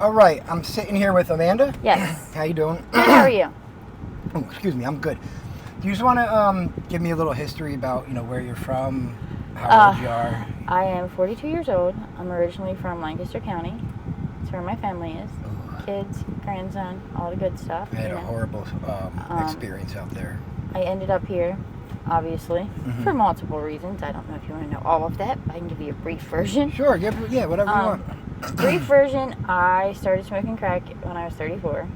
All right, I'm sitting here with Amanda. Yes. How you doing? Good, how are you? Oh, excuse me, I'm good. Do you just want to give me a little history about, where you're from, how old you are? I am 42 years old. I'm originally from Lancaster County. That's where my family is. Kids, grandson, all the good stuff. I had a horrible experience out there. I ended up here, obviously, for multiple reasons. I don't know if you want to know all of that, but I can give you a brief version. Sure, whatever you want. Brief version, I started smoking crack when I was 34,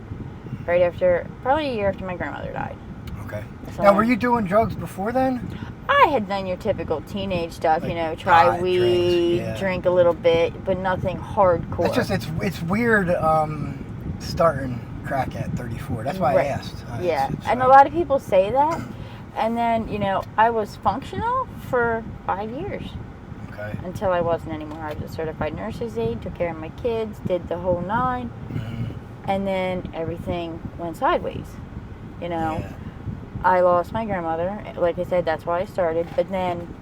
probably a year after my grandmother died. Okay. So now, were you doing drugs before then? I had done your typical teenage stuff, try weed, drink a little bit, but nothing hardcore. It's weird starting crack at 34. That's why I asked. And a lot of people say that. And then, I was functional for 5 years. Okay. Until I wasn't anymore. I was a certified nurse's aide, took care of my kids, did the whole 9. Mm-hmm. And then everything went sideways. I lost my grandmother. Like I said, that's why I started. But then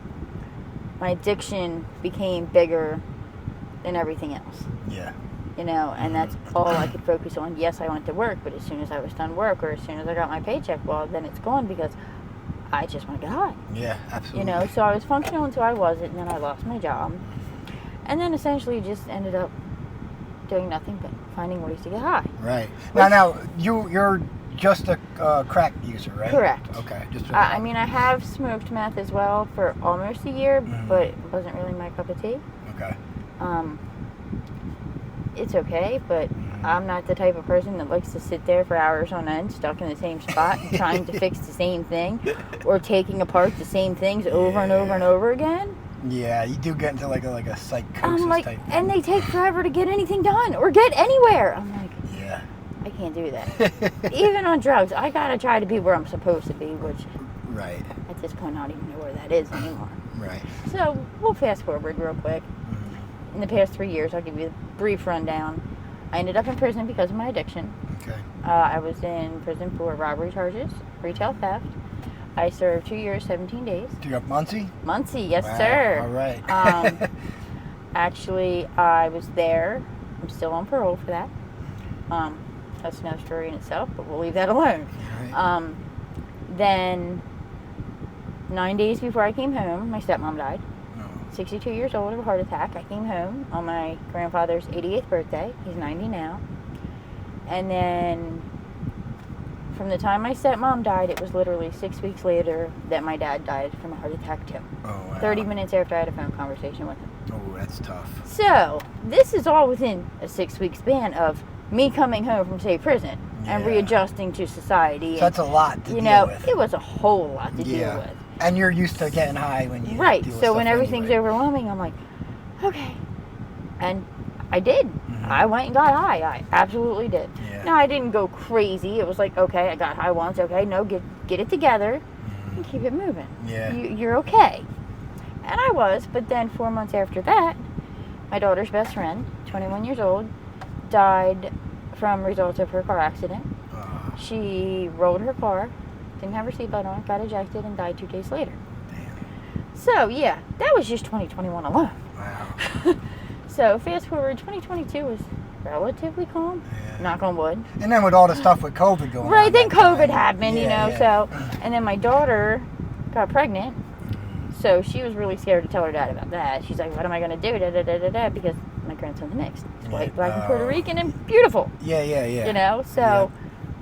my addiction became bigger than everything else. Yeah. And that's all I could focus on. Yes, I went to work, but as soon as I was done work or as soon as I got my paycheck, well, then it's gone because I just want to get high. Yeah, absolutely. So I was functional until I wasn't, and then I lost my job. And then essentially just ended up doing nothing but finding ways to get high. Right. Now you're just a crack user, right? Correct. Okay. I have smoked meth as well for almost a year, but it wasn't really my cup of tea. Okay. It's okay, but I'm not the type of person that likes to sit there for hours on end, stuck in the same spot, trying to fix the same thing, or taking apart the same things over and over and over again. Yeah, you do get into like a psychosis type thing. And they take forever to get anything done or get anywhere. I'm like, yeah, I can't do that. Even on drugs, I gotta try to be where I'm supposed to be, which right at this point I don't even know where that is anymore. Right. So we'll fast forward real quick. In the past 3 years, I'll give you a brief rundown. I ended up in prison because of my addiction. Okay. I was in prison for robbery charges, retail theft. I served 2 years, 17 days. Do you have Muncie? Muncie, yes, wow. sir. All right. Actually, I was there. I'm still on parole for that. That's no story in itself, but we'll leave that alone. Right. Then, 9 days before I came home, my stepmom died. 62 years old of a heart attack. I came home on my grandfather's 88th birthday. He's 90 now. And then from the time my stepmom died, it was literally 6 weeks later that my dad died from a heart attack too. Oh, wow. 30 minutes after I had a phone conversation with him. Oh, that's tough. So, this is all within a 6-week span of me coming home from, say, prison and readjusting to society. So that's a lot to deal with. It was a whole lot to deal with. And you're used to getting high when you deal with so stuff when everything's overwhelming, I'm like, okay. And I did. I went and got high. I absolutely did. Yeah. Now, I didn't go crazy. It was like, okay, I got high once. Okay, no, get it together and keep it moving. Yeah. You're okay. And I was, but then 4 months after that, my daughter's best friend, 21 years old, died from results of her car accident. She rolled her car, didn't have her seatbelt on, got ejected, and died 2 days later. Damn. So, yeah, that was just 2021 alone. Wow. So, fast forward, 2022 was relatively calm. Yeah. Knock on wood. And then with all the stuff with COVID going on. Right, then COVID happened, Yeah. so. And then my daughter got pregnant. So, she was really scared to tell her dad about that. She's like, what am I going to do? Because my grandson's mixed. He's white, black, and Puerto Rican, and beautiful. Yeah. So,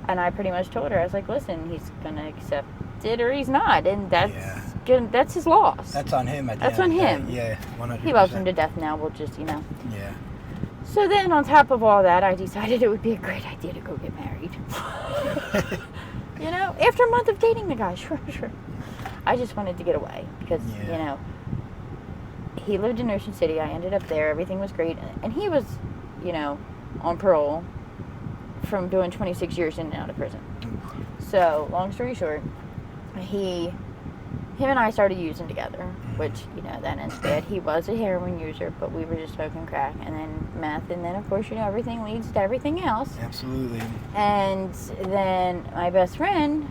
and I pretty much told her, I was like, listen, he's going to accept it or he's not. And that's his loss. That's on him. That's on him. Yeah, 100%. He loves him to death now. We'll just, Yeah. So then on top of all that, I decided it would be a great idea to go get married. After a month of dating the guy, sure. I just wanted to get away because, he lived in Ocean City. I ended up there. Everything was great. And he was, on parole from doing 26 years in and out of prison. So, long story short, him and I started using together, which, that ends bad. He was a heroin user, but we were just smoking crack and then meth. And then, of course, everything leads to everything else. Absolutely. And then my best friend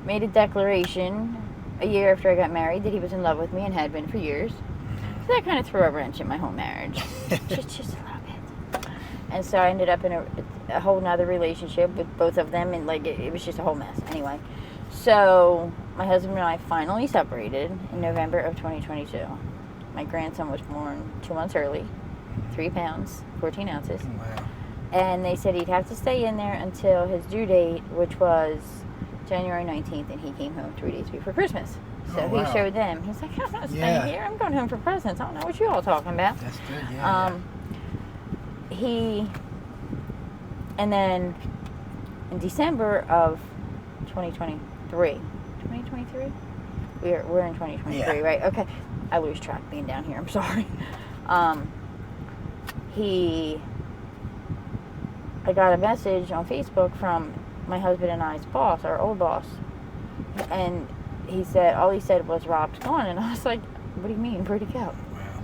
made a declaration a year after I got married that he was in love with me and had been for years. So that kind of threw a wrench in my whole marriage. just a little bit. And so I ended up in a whole nother relationship with both of them, and like it was just a whole mess. Anyway, so my husband and I finally separated in November of 2022. My grandson was born 2 months early, 3 pounds, 14 ounces. Wow. And they said he'd have to stay in there until his due date, which was January 19th, and he came home 3 days before Christmas. So wow. he showed them. He's like, I'm not staying here. I'm going home for presents. I don't know what you all talking about. That's good, yeah. And then in December of 2023, 2023? We're in 2023, yeah. right? Okay. I lose track being down here. I'm sorry. I got a message on Facebook from my husband and I's boss, our old boss, and all he said was, Rob's gone. And I was like, what do you mean? Where'd he go? Wow.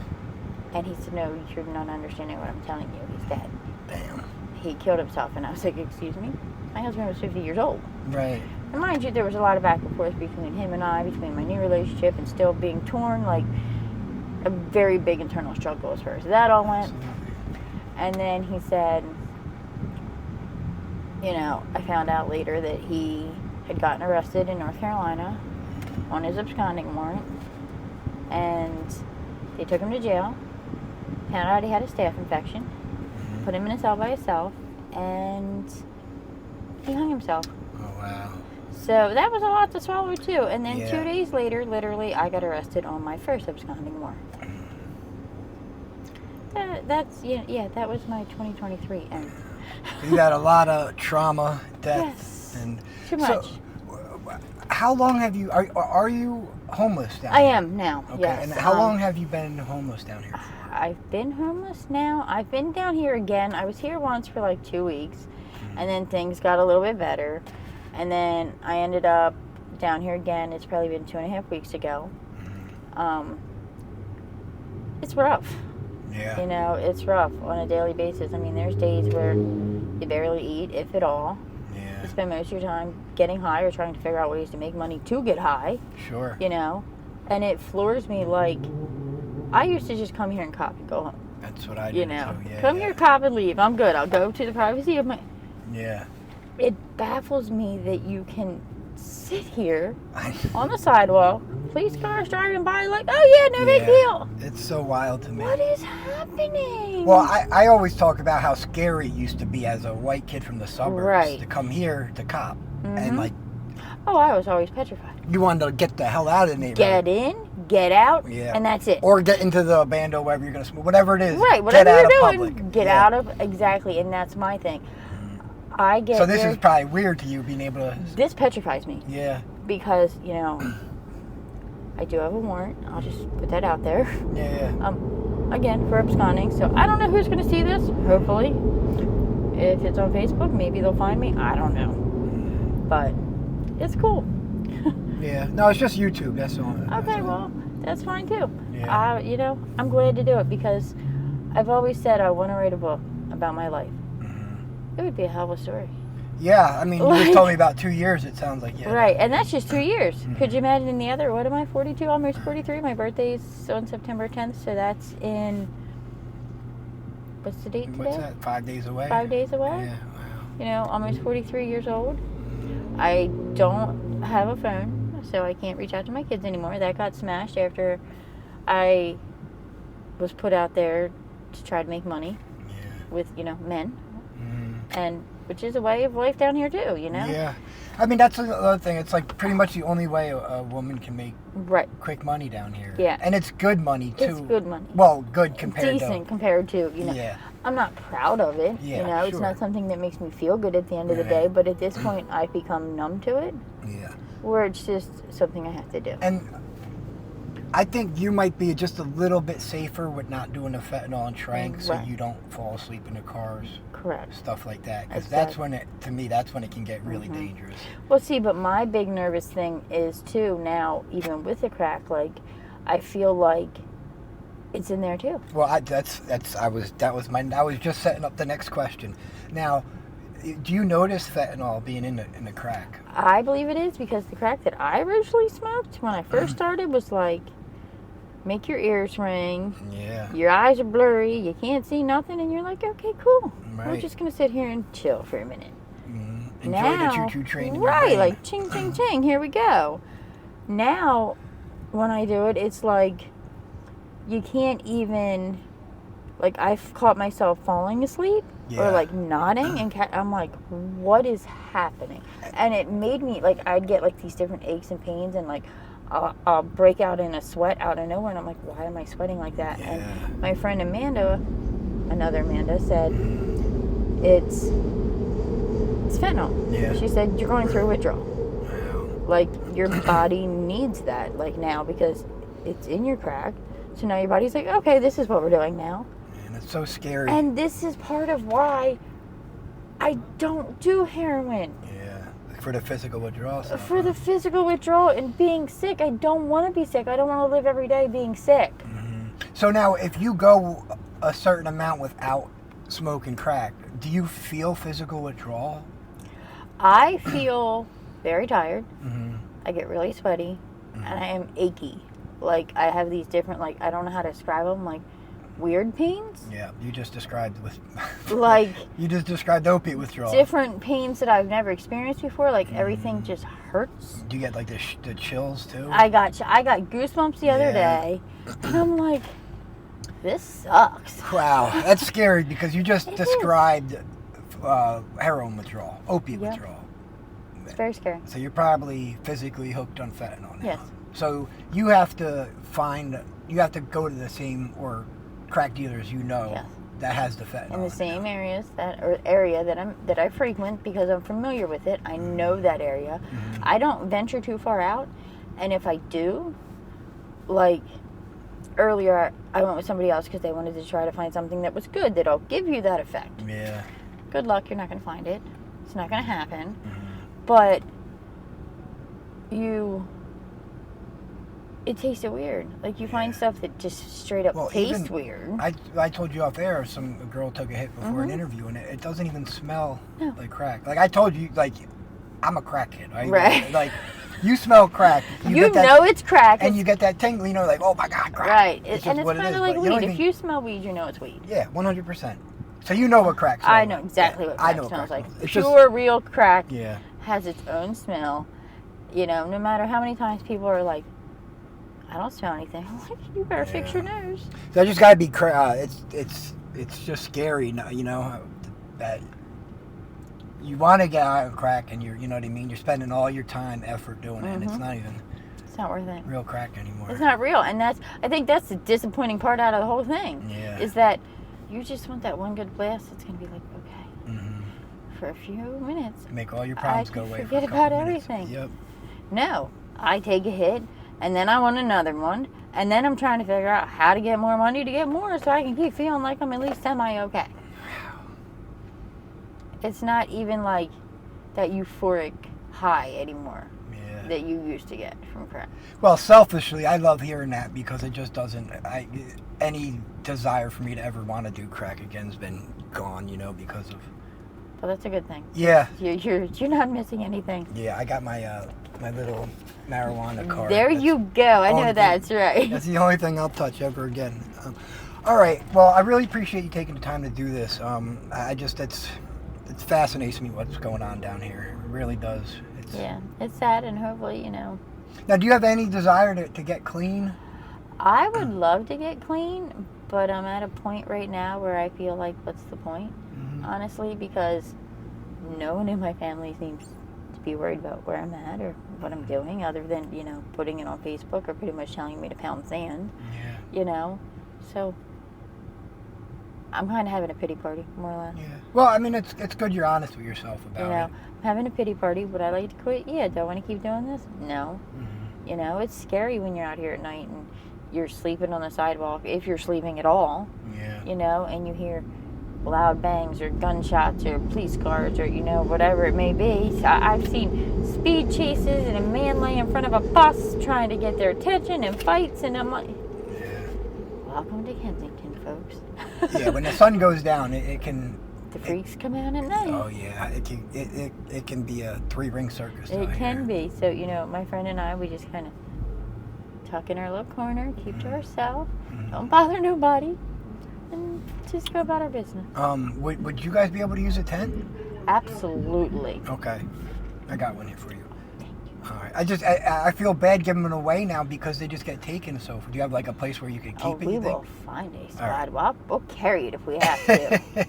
And he said, no, you're not understanding what I'm telling you. He's dead. Damn. He killed himself. And I was like, excuse me? My husband was 50 years old. Right. And mind you, there was a lot of back and forth between him and I, between my new relationship and still being torn, like a very big internal struggle as far as that all went. Absolutely. And then he said, I found out later that he had gotten arrested in North Carolina on his absconding warrant, and they took him to jail, found out he had a staph infection, put him in a cell by himself, and he hung himself. Oh, wow. So that was a lot to swallow, too. And then Yeah. 2 days later, literally, I got arrested on my first absconding warrant. That was my 2023 end. You got a lot of trauma, death, Yes, and too much. So, how long have you? Are you homeless down I here? am now. Okay. Yes. And how long have you been homeless down here? I've been homeless now. I've been down here again. I was here once for like 2 weeks, and then things got a little bit better, and then I ended up down here again. It's probably been 2.5 weeks ago. It's rough. Yeah. It's rough on a daily basis. I mean, there's days where you barely eat, if at all. Yeah. You spend most of your time getting high or trying to figure out ways to make money to get high. Sure. And it floors me. Like, I used to just come here and cop and go home. That's what I do too. Yeah. Come here, cop, and leave. I'm good. I'll go to the privacy of my... Yeah. It baffles me that you can sit here on the sidewalk, police cars driving by like, oh yeah, no big deal. It's so wild to me. What is happening? Well, I always talk about how scary it used to be as a white kid from the suburbs Right. to come here to cop. And like, oh, I was always petrified. you wanted to get the hell out of the neighborhood. Get in, get out, and that's it. Or get into the band or wherever you're going to smoke. Whatever it is. Right, whatever get out you're of doing, public. get out of, exactly, and that's my thing. I get So this is probably weird to you being able to... This petrifies me. Yeah. Because, I do have a warrant. I'll just put that out there. Yeah. Again, for absconding. So I don't know who's going to see this. Hopefully. If it's on Facebook, maybe they'll find me. I don't know. But it's cool. Yeah. No, it's just YouTube. That's all. Okay, well, that's fine too. Yeah. I'm glad to do it because I've always said I want to write a book about my life. It would be a hell of a story. Yeah, I mean, you just told me about 2 years, it sounds like. Yeah. Right, and that's just 2 years. Could you imagine in the other, what am I, 42, almost 43? My birthday's on September 10th, so that's in, what's the date today? What's that, 5 days away? 5 days away? Yeah, wow. Almost 43 years old. I don't have a phone, so I can't reach out to my kids anymore. That got smashed after I was put out there to try to make money with, men. And which is a way of life down here too, Yeah. I mean, that's another thing. It's like pretty much the only way a woman can make quick money down here. Yeah. And it's good money too. It's good money. Well, good compared to... Decent compared to, Yeah. I'm not proud of it. Yeah, It's not something that makes me feel good at the end of the day, but at this point I've become numb to it. Yeah. Where it's just something I have to do. And I think you might be just a little bit safer with not doing the fentanyl and trank so you don't fall asleep in the cars. Correct. Stuff like that. Because that's when it can get really dangerous. Well, see, but my big nervous thing is too now, even with the crack, like, I feel like it's in there too. Well, I was just setting up the next question. Now, do you notice fentanyl being in the crack? I believe it is because the crack that I originally smoked when I first started was like make your ears ring. Yeah. Your eyes are blurry. You can't see nothing, and you're like, okay, cool. Right. We're just gonna sit here and chill for a minute. Enjoy Now, the choo-choo train in your right? brain. Like ching, ching, ching. Here we go. Now, when I do it, it's like you can't even. Like, I've caught myself falling asleep or like nodding, and I'm like, what is happening? And it made me like, I'd get like these different aches and pains, and like I'll break out in a sweat out of nowhere, and I'm like, why am I sweating like that? Yeah. And my friend Amanda, another Amanda, said it's fentanyl. Yeah. She said you're going through withdrawal. Wow. Like, your body needs that, like, now, because it's in your crack. So now your body's like, okay, this is what we're doing now. Man, it's so scary. And this is part of why I don't do heroin. Yeah. For the physical withdrawal stuff. For the physical withdrawal and being sick. I don't want to be sick. I don't want to live every day being sick. Mm-hmm. So now, if you go a certain amount without smoking crack, do you feel physical withdrawal? I feel very tired. Mm-hmm. I get really sweaty. And I am achy. Like, I have these different, like, I don't know how to describe them, like, weird pains. Yeah, you just described with Like, you just described opiate withdrawal. different pains that I've never experienced before. Like, everything just hurts. Do you get like the chills too? I got goosebumps the other day, and I'm like, this sucks. Wow, that's scary because you just described heroin withdrawal, opiate Yeah. withdrawal. It's very scary. So you're probably physically hooked on fentanyl now. Yes. So you have to go to the same or crack dealers Yes. that has the fentanyl In the same area that I frequent, because I'm familiar with it. I know that area. Mm-hmm. I don't venture too far out, and if I do, like earlier, I went with somebody else because they wanted to try to find something that was good that'll give you that effect. Yeah. Good luck, you're not going to find it. It's not going to happen. Mm-hmm. But it tasted weird. Like, you find stuff that just straight up tastes weird. I told you off air, a girl took a hit before an interview, and it doesn't even smell No. like crack. Like I told you, like I'm a crackhead, right? Right. Like you smell crack. You know it's crack. and you get that tingle, like, oh my God, crack. Right. It's And just it's what it kind is, of like but you don't weed. even- If you smell weed, you know it's weed. Yeah, 100%. So you know what crack smells I know exactly what crack smells like. It's Pure, real crack Yeah. has its own smell. You know, no matter how many times people are like, I don't smell anything. I'm like, you better fix your nose. So I just gotta be. It's just scary, that you want to get out of crack, and you know what I mean. You're spending all your time, effort doing it, and it's not even It's not worth it. real crack anymore. It's not real, and I think that's the disappointing part out of the whole thing. Yeah. Is that you just want that one good blast. It's gonna be like, okay, Mm-hmm. for a few minutes, Make all your problems go away. forget for a couple about minutes. everything. Yep. No, I take a hit, and then I want another one, and then I'm trying to figure out how to get more money to get more, so I can keep feeling like I'm at least semi-okay. It's not even like that euphoric high anymore that you used to get from crack. Well, selfishly, I love hearing that because it just doesn't. Any desire for me to ever want to do crack again has been gone, because of. Well, that's a good thing. Yeah. You're not missing anything. Yeah, I got my my little marijuana card. There you go. I know that's right. That's the only thing I'll touch ever again. All right. Well, I really appreciate you taking the time to do this. It fascinates me what's going on down here. It really does. Yeah, it's sad, and hopefully, Now, do you have any desire to get clean? I would love to get clean, but I'm at a point right now where I feel like, what's the point? Honestly, because no one in my family seems to be worried about where I'm at or what I'm doing, other than, putting it on Facebook or pretty much telling me to pound sand. Yeah. So I'm kind of having a pity party, more or less. Yeah. Well, I mean, it's good you're honest with yourself about it. I'm having a pity party. Would I like to quit? Yeah. Do I want to keep doing this? No. Mm-hmm. It's scary when you're out here at night and you're sleeping on the sidewalk, if you're sleeping at all. Yeah. And you hear loud bangs or gunshots or police cars or, whatever it may be. So I've seen speed chases and a man lay in front of a bus trying to get their attention and fights, and I'm like, welcome to Kensington, folks. Yeah, when the sun goes down, it can. The freaks come out at night. Oh yeah, it can be a 3-ring circus. It can be. So my friend and I, we just kind of tuck in our little corner, keep to ourselves, Mhm. don't bother nobody, and just go about our business. Would you guys be able to use a tent? Absolutely. Okay, I got one here for you. All right. I feel bad giving them away now because they just get taken. So do you have like a place where you can keep it? We You think? will find a spot. right. Well, we'll carry it if we have to.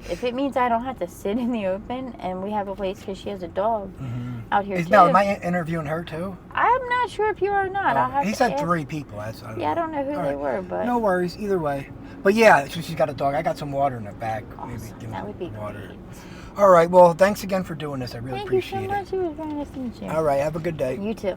If it means I don't have to sit in the open and we have a place because she has a dog out here too. Now, am I interviewing her too? I'm not sure if you are or not. I'll have He to said ask. 3 people. I don't know who All they right. were, but No worries, either way. But yeah, so she's got a dog. I got some water in the back. awesome. Maybe give That her would be water. great. All right. Well, thanks again for doing this. I really Thank you appreciate so much. It was very nice to meet you. it. All right. Have a good day. You too.